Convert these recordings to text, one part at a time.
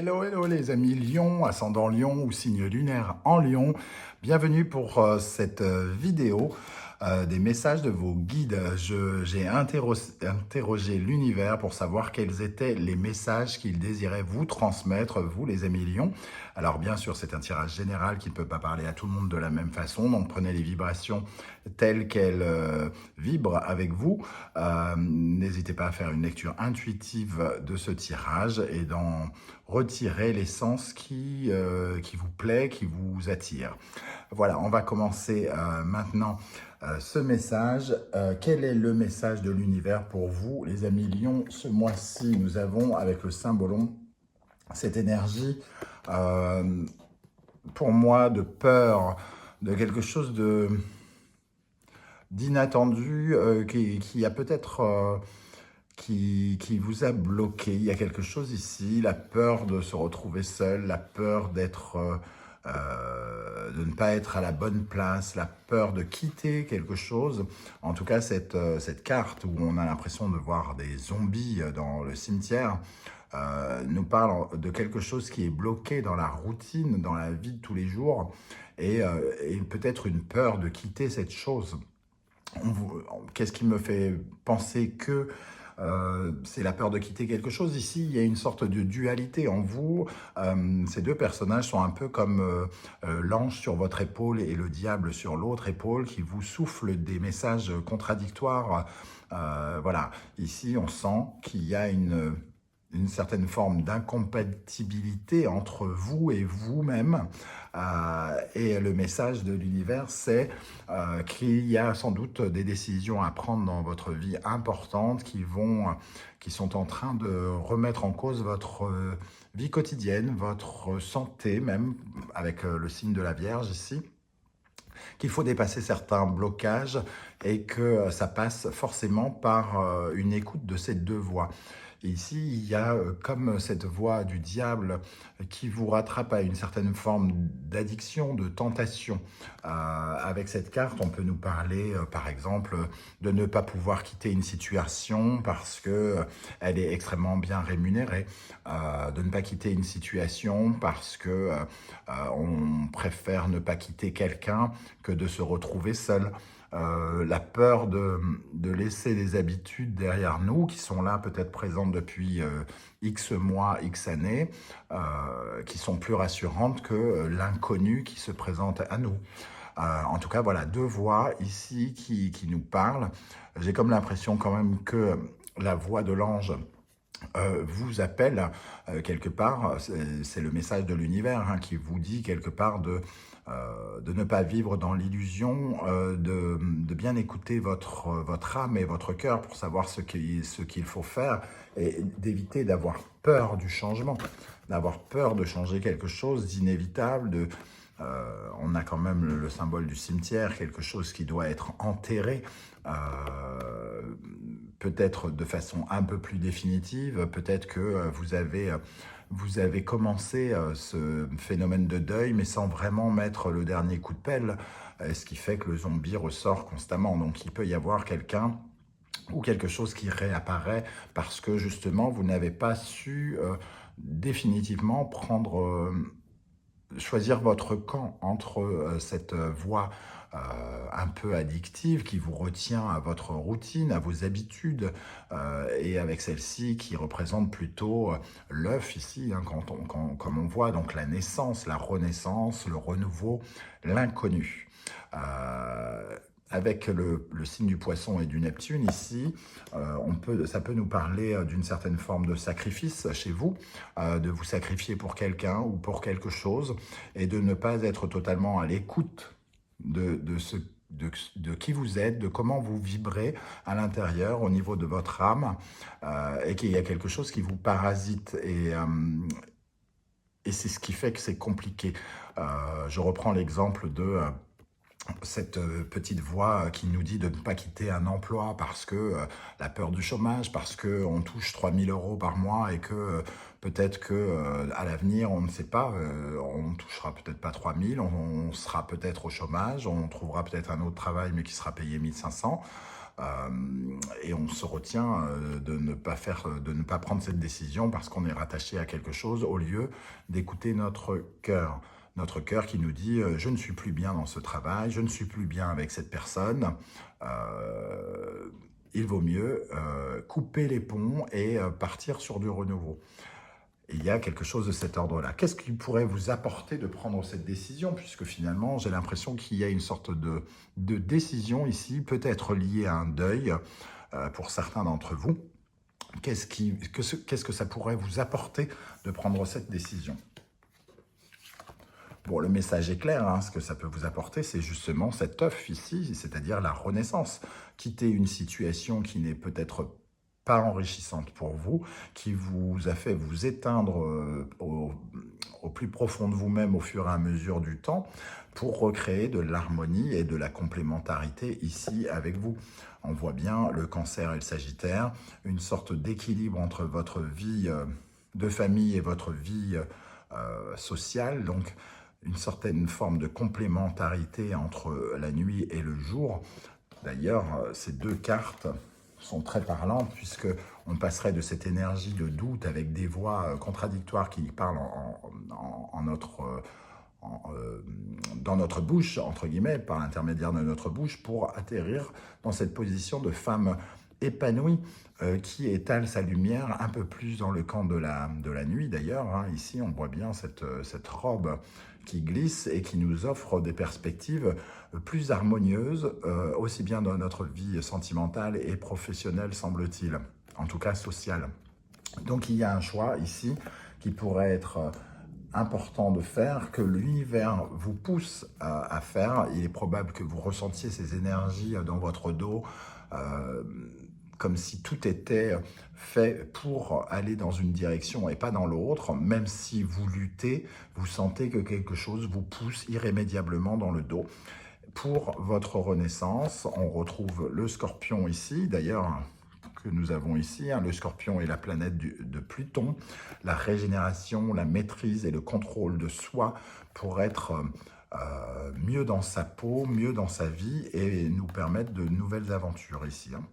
Hello, hello les amis Lion, ascendant Lion ou signe lunaire en Lion. Bienvenue pour cette vidéo des messages de vos guides. J'ai interrogé l'univers pour savoir quels étaient les messages qu'ils désiraient vous transmettre, vous les amis Lion. Alors bien sûr, c'est un tirage général qui ne peut pas parler à tout le monde de la même façon, donc prenez les vibrations telles qu'elles vibrent avec vous. N'hésitez pas à faire une lecture intuitive de ce tirage et d'en retirer l'essence qui vous plaît, qui vous attire. Voilà, on va commencer maintenant ce message. Quel est le message de l'univers pour vous, les amis Lion? Ce mois-ci, nous avons, avec le symbolon, cette énergie, pour moi, de peur, de quelque chose d'inattendu qui a peut-être... qui vous a bloqué. Il y a quelque chose ici, la peur de se retrouver seul, la peur de ne pas être à la bonne place, la peur de quitter quelque chose. En tout cas, cette carte où on a l'impression de voir des zombies dans le cimetière nous parle de quelque chose qui est bloqué dans la routine, dans la vie de tous les jours, et peut-être une peur de quitter cette chose. Qu'est-ce qui me fait penser que c'est la peur de quitter quelque chose? Ici, il y a une sorte de dualité en vous. Ces deux personnages sont un peu comme l'ange sur votre épaule et le diable sur l'autre épaule qui vous soufflent des messages contradictoires. Voilà, ici, on sent qu'il y a une certaine forme d'incompatibilité entre vous et vous-même. Et le message de l'univers, c'est qu'il y a sans doute des décisions à prendre dans votre vie importantes qui sont en train de remettre en cause votre vie quotidienne, votre santé même, avec le signe de la Vierge ici, qu'il faut dépasser certains blocages et que ça passe forcément par une écoute de ces deux voies. Et ici, il y a comme cette voie du diable qui vous rattrape à une certaine forme d'addiction, de tentation. Avec cette carte, on peut nous parler, par exemple, de ne pas pouvoir quitter une situation parce qu'elle est extrêmement bien rémunérée, de ne pas quitter une situation parce que on préfère ne pas quitter quelqu'un que de se retrouver seul. La peur de laisser des habitudes derrière nous qui sont là peut-être présentes depuis X mois, X années, qui sont plus rassurantes que l'inconnu qui se présente à nous. En tout cas, voilà, deux voix ici qui nous parlent. J'ai comme l'impression quand même que la voix de l'ange vous appelle quelque part, c'est le message de l'univers qui vous dit quelque part de ne pas vivre dans l'illusion, de bien écouter votre âme et votre cœur pour savoir ce qu'il faut faire et d'éviter d'avoir peur du changement, d'avoir peur de changer quelque chose d'inévitable, on a quand même le symbole du cimetière, quelque chose qui doit être enterré, peut-être de façon un peu plus définitive, peut-être que vous avez commencé ce phénomène de deuil, mais sans vraiment mettre le dernier coup de pelle, ce qui fait que le zombie ressort constamment. Donc il peut y avoir quelqu'un ou quelque chose qui réapparaît parce que justement vous n'avez pas su définitivement choisir votre camp entre cette voie un peu addictive qui vous retient à votre routine, à vos habitudes, et avec celle-ci qui représente plutôt l'œuf ici, comme on voit, donc la naissance, la renaissance, le renouveau, l'inconnu. Avec le signe du poisson et du Neptune ici, ça peut nous parler d'une certaine forme de sacrifice chez vous, de vous sacrifier pour quelqu'un ou pour quelque chose et de ne pas être totalement à l'écoute de qui vous êtes, de comment vous vibrez à l'intérieur au niveau de votre âme et qu'il y a quelque chose qui vous parasite et c'est ce qui fait que c'est compliqué. Je reprends l'exemple de cette petite voix qui nous dit de ne pas quitter un emploi parce que la peur du chômage, parce qu'on touche 3 000 € par mois et que peut-être que à l'avenir, on ne sait pas, on ne touchera peut-être pas 3 000, on sera peut-être au chômage, on trouvera peut-être un autre travail mais qui sera payé 1 500. et on se retient de ne pas prendre cette décision parce qu'on est rattaché à quelque chose au lieu d'écouter notre cœur. Notre cœur qui nous dit « je ne suis plus bien dans ce travail, je ne suis plus bien avec cette personne ». Il vaut mieux couper les ponts et partir sur du renouveau. Il y a quelque chose de cet ordre-là. Qu'est-ce qui pourrait vous apporter de prendre cette décision? Puisque finalement, j'ai l'impression qu'il y a une sorte de décision ici, peut-être liée à un deuil pour certains d'entre vous. Qu'est-ce que ça pourrait vous apporter de prendre cette décision? Bon, le message est clair, hein, ce que ça peut vous apporter, c'est justement cet œuf ici, c'est-à-dire la renaissance. Quitter une situation qui n'est peut-être pas enrichissante pour vous, qui vous a fait vous éteindre au plus profond de vous-même au fur et à mesure du temps, pour recréer de l'harmonie et de la complémentarité ici avec vous. On voit bien le Cancer et le Sagittaire, une sorte d'équilibre entre votre vie de famille et votre vie sociale, donc une certaine forme de complémentarité entre la nuit et le jour. D'ailleurs, ces deux cartes sont très parlantes puisque on passerait de cette énergie de doute avec des voix contradictoires qui parlent dans notre bouche, entre guillemets, par l'intermédiaire de notre bouche, pour atterrir dans cette position de femme épanouie qui étale sa lumière un peu plus dans le camp de la nuit d'ailleurs. Hein. Ici, on voit bien cette robe qui glisse et qui nous offre des perspectives plus harmonieuses, aussi bien dans notre vie sentimentale et professionnelle, semble-t-il, en tout cas sociale. Donc il y a un choix ici qui pourrait être important de faire, que l'univers vous pousse à faire. Il est probable que vous ressentiez ces énergies dans votre dos, comme si tout était fait pour aller dans une direction et pas dans l'autre. Même si vous luttez, vous sentez que quelque chose vous pousse irrémédiablement dans le dos. Pour votre renaissance, on retrouve le Scorpion ici, d'ailleurs, que nous avons ici. Hein. Le Scorpion est la planète de Pluton. La régénération, la maîtrise et le contrôle de soi pour être mieux dans sa peau, mieux dans sa vie et nous permettre de nouvelles aventures ici. Hein.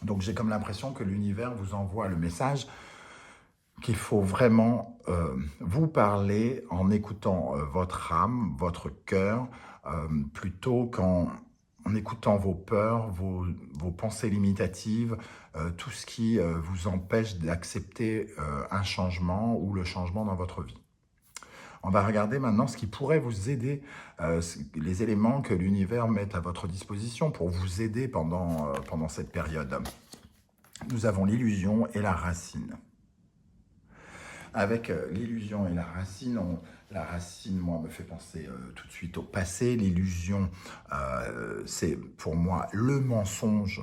Donc j'ai comme l'impression que l'univers vous envoie le message qu'il faut vraiment vous parler en écoutant votre âme, votre cœur, plutôt qu'en écoutant vos peurs, vos pensées limitatives, tout ce qui vous empêche d'accepter un changement ou le changement dans votre vie. On va regarder maintenant ce qui pourrait vous aider, les éléments que l'univers met à votre disposition pour vous aider pendant cette période. Nous avons l'illusion et la racine. Avec l'illusion et la racine, moi, me fait penser tout de suite au passé. L'illusion, c'est pour moi le mensonge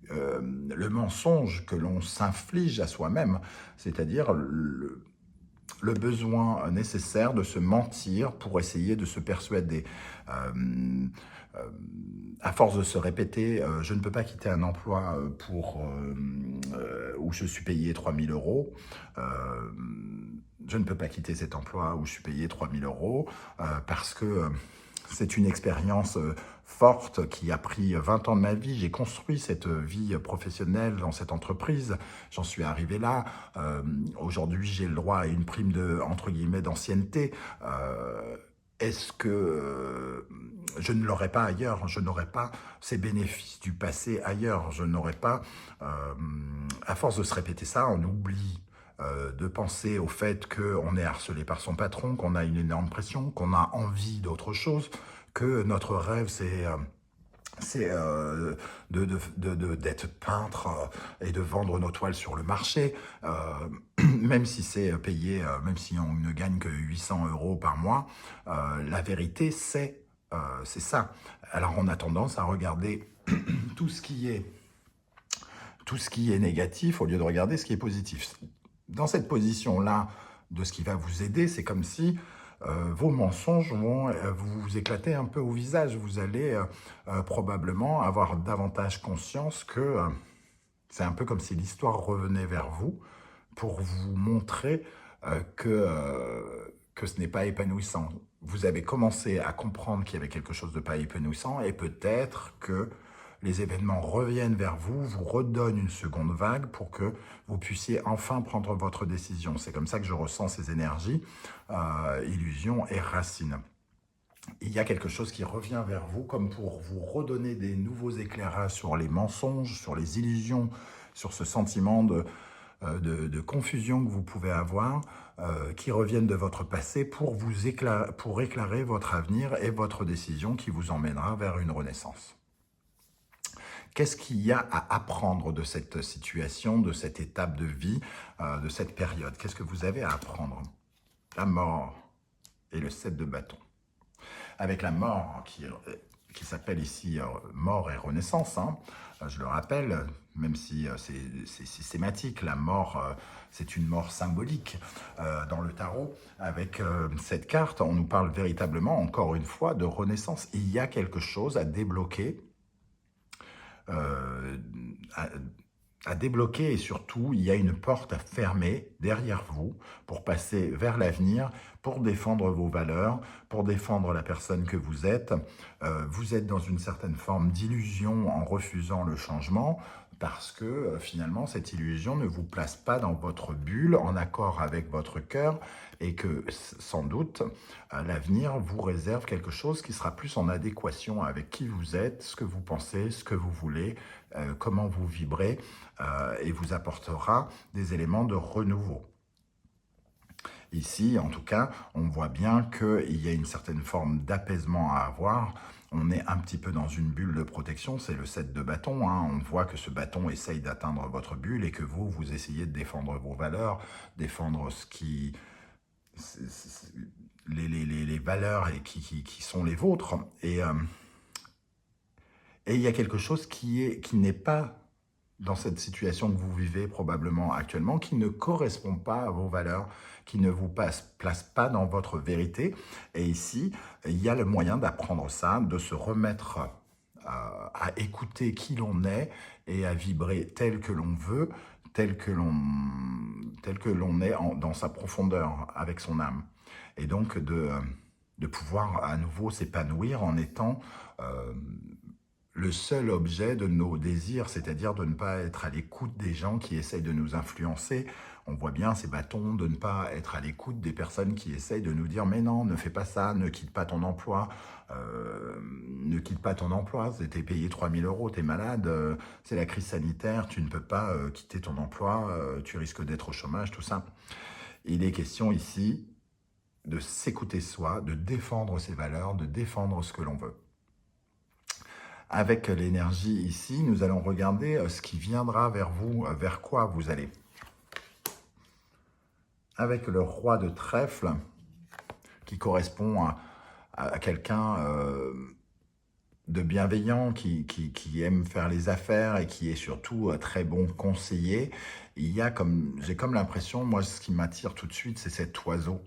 que l'on s'inflige à soi-même, c'est-à-dire le besoin nécessaire de se mentir pour essayer de se persuader. À force de se répéter, je ne peux pas quitter un emploi où je suis payé 3 000 €. Je ne peux pas quitter cet emploi où je suis payé 3 000 € parce que c'est une expérience forte qui a pris 20 ans de ma vie. J'ai construit cette vie professionnelle dans cette entreprise. J'en suis arrivé là. Aujourd'hui, j'ai le droit à une prime entre guillemets, d'ancienneté. Est-ce que je ne l'aurais pas ailleurs? Je n'aurais pas ces bénéfices du passé ailleurs. Je n'aurais pas... à force de se répéter ça, on oublie de penser au fait qu'on est harcelé par son patron, qu'on a une énorme pression, qu'on a envie d'autre chose, que notre rêve, c'est d'être peintre et de vendre nos toiles sur le marché, même si c'est payé, même si on ne gagne que 800 € par mois, la vérité c'est ça. Alors on a tendance à regarder tout ce qui est négatif au lieu de regarder ce qui est positif. Dans cette position-là de ce qui va vous aider, c'est comme si vos mensonges vont vous éclater un peu au visage. Vous allez probablement avoir davantage conscience que c'est un peu comme si l'histoire revenait vers vous pour vous montrer que ce n'est pas épanouissant. Vous avez commencé à comprendre qu'il y avait quelque chose de pas épanouissant et peut-être que les événements reviennent vers vous, vous redonnent une seconde vague pour que vous puissiez enfin prendre votre décision. C'est comme ça que je ressens ces énergies, illusion et racine. Il y a quelque chose qui revient vers vous comme pour vous redonner des nouveaux éclairages sur les mensonges, sur les illusions, sur ce sentiment de confusion que vous pouvez avoir, qui reviennent de votre passé pour éclairer votre avenir et votre décision qui vous emmènera vers une renaissance. Qu'est-ce qu'il y a à apprendre de cette situation, de cette étape de vie, de cette période? Qu'est-ce que vous avez à apprendre? La mort et le 7 de bâton. Avec la mort qui s'appelle ici mort et renaissance, hein. Je le rappelle, même si c'est systématique, la mort, c'est une mort symbolique dans le tarot. Avec cette carte, on nous parle véritablement, encore une fois, de renaissance. Il y a quelque chose à débloquer, à débloquer et surtout, il y a une porte à fermer derrière vous pour passer vers l'avenir, pour défendre vos valeurs, pour défendre la personne que vous êtes. Vous êtes dans une certaine forme d'illusion en refusant le changement parce que finalement, cette illusion ne vous place pas dans votre bulle, en accord avec votre cœur et que sans doute, l'avenir vous réserve quelque chose qui sera plus en adéquation avec qui vous êtes, ce que vous pensez, ce que vous voulez, comment vous vibrez et vous apportera des éléments de renouveau. Ici, en tout cas, on voit bien qu'il y a une certaine forme d'apaisement à avoir. On est un petit peu dans une bulle de protection, c'est le 7 de bâton. Hein. On voit que ce bâton essaye d'atteindre votre bulle et que vous essayez de défendre vos valeurs, défendre ce qui... les valeurs et qui sont les vôtres. Et il y a quelque chose qui n'est pas dans cette situation que vous vivez probablement actuellement, qui ne correspond pas à vos valeurs, qui ne vous place pas dans votre vérité. Et ici, il y a le moyen d'apprendre ça, de se remettre à écouter qui l'on est et à vibrer tel que l'on veut, tel que l'on est dans sa profondeur, avec son âme. Et donc de pouvoir à nouveau s'épanouir en étant... le seul objet de nos désirs, c'est-à-dire de ne pas être à l'écoute des gens qui essayent de nous influencer. On voit bien ces bâtons, de ne pas être à l'écoute des personnes qui essayent de nous dire « mais non, ne fais pas ça, ne quitte pas ton emploi, ne quitte pas ton emploi, t'es payé 3 000 €, t'es malade, c'est la crise sanitaire, tu ne peux pas quitter ton emploi, tu risques d'être au chômage, tout ça ». Il est question ici de s'écouter soi, de défendre ses valeurs, de défendre ce que l'on veut. Avec l'énergie ici, nous allons regarder ce qui viendra vers vous, vers quoi vous allez. Avec le roi de trèfle, qui correspond à quelqu'un de bienveillant, qui aime faire les affaires et qui est surtout très bon conseiller, j'ai comme l'impression, moi ce qui m'attire tout de suite, c'est cet oiseau.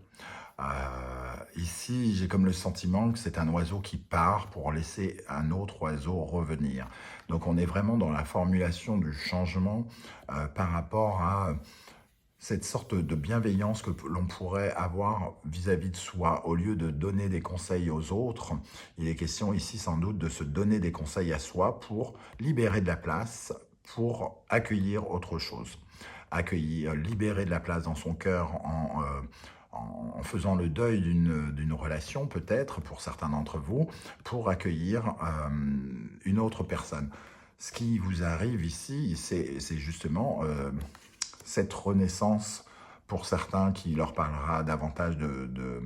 Ici, j'ai comme le sentiment que c'est un oiseau qui part pour laisser un autre oiseau revenir. Donc, on est vraiment dans la formulation du changement par rapport à cette sorte de bienveillance que l'on pourrait avoir vis-à-vis de soi. Au lieu de donner des conseils aux autres, il est question ici sans doute de se donner des conseils à soi pour libérer de la place, pour accueillir autre chose. Libérer de la place dans son cœur en faisant le deuil d'une relation, peut-être, pour certains d'entre vous, pour accueillir une autre personne. Ce qui vous arrive ici, c'est justement cette renaissance, pour certains qui leur parlera davantage de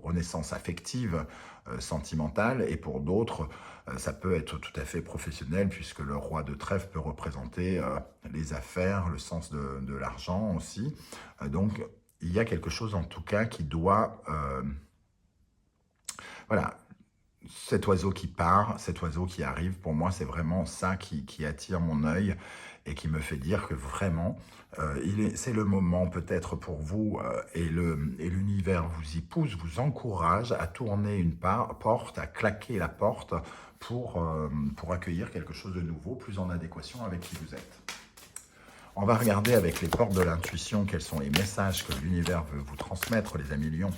renaissance affective, sentimentale, et pour d'autres, ça peut être tout à fait professionnel, puisque le roi de trèfle peut représenter les affaires, le sens de l'argent aussi. Donc, il y a quelque chose en tout cas qui doit... voilà, cet oiseau qui part, cet oiseau qui arrive, pour moi c'est vraiment ça qui attire mon œil et qui me fait dire que vraiment, c'est le moment peut-être pour vous et l'univers vous y pousse, vous encourage à tourner une porte, à claquer la porte pour accueillir quelque chose de nouveau, plus en adéquation avec qui vous êtes. On va regarder avec les portes de l'intuition quels sont les messages que l'univers veut vous transmettre, les amis lions.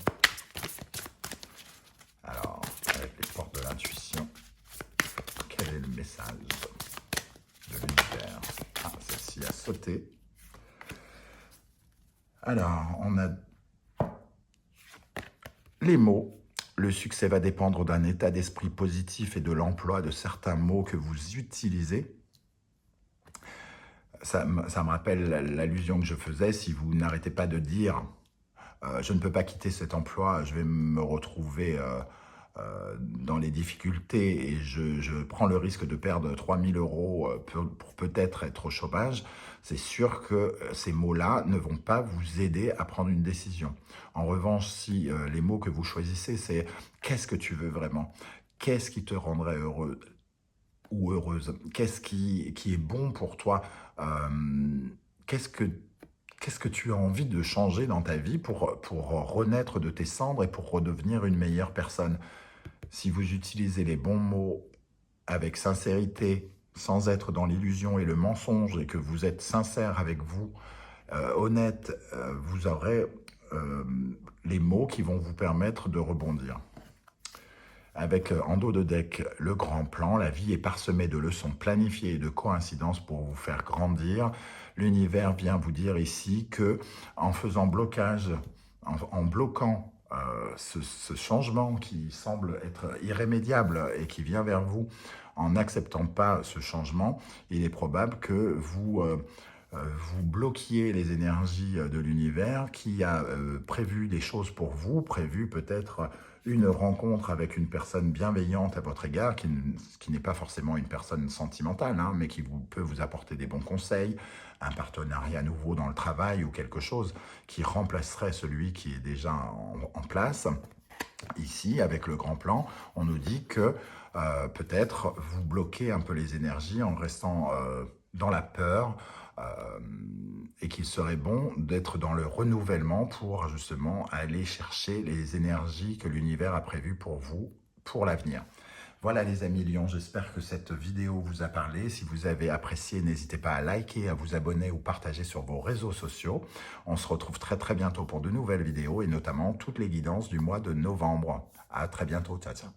Alors, avec les portes de l'intuition, quel est le message? sauter. Alors, on a les mots. Le succès va dépendre d'un état d'esprit positif et de l'emploi de certains mots que vous utilisez. Ça me rappelle l'allusion que je faisais. Si vous n'arrêtez pas de dire je ne peux pas quitter cet emploi, je vais me retrouver dans les difficultés et je prends le risque de perdre 3 000 € pour peut-être être au chômage, c'est sûr que ces mots-là ne vont pas vous aider à prendre une décision. En revanche, si les mots que vous choisissez, c'est « qu'est-ce que tu veux vraiment ? Qu'est-ce qui te rendrait heureux ou heureuse ? Qu'est-ce qui est bon pour toi ? Qu'est-ce que tu as envie de changer dans ta vie pour renaître de tes cendres et pour redevenir une meilleure personne ?» Si vous utilisez les bons mots avec sincérité, sans être dans l'illusion et le mensonge, et que vous êtes sincère avec vous, honnête, vous aurez les mots qui vont vous permettre de rebondir. Avec en dos de deck le grand plan, la vie est parsemée de leçons planifiées et de coïncidences pour vous faire grandir. L'univers vient vous dire ici que en faisant blocage, en bloquant ce changement qui semble être irrémédiable et qui vient vers vous, en n'acceptant pas ce changement, il est probable que vous bloquiez les énergies de l'univers qui a prévu des choses pour vous, prévu peut-être une rencontre avec une personne bienveillante à votre égard, qui n'est pas forcément une personne sentimentale, hein, mais qui peut vous apporter des bons conseils, un partenariat nouveau dans le travail ou quelque chose qui remplacerait celui qui est déjà en place. Ici, avec le grand plan, on nous dit que peut-être vous bloquez un peu les énergies en restant dans la peur, et qu'il serait bon d'être dans le renouvellement pour justement aller chercher les énergies que l'univers a prévues pour vous, pour l'avenir. Voilà les amis Lions, j'espère que cette vidéo vous a parlé. Si vous avez apprécié, n'hésitez pas à liker, à vous abonner ou partager sur vos réseaux sociaux. On se retrouve très bientôt pour de nouvelles vidéos et notamment toutes les guidances du mois de novembre. À très bientôt, ciao ciao.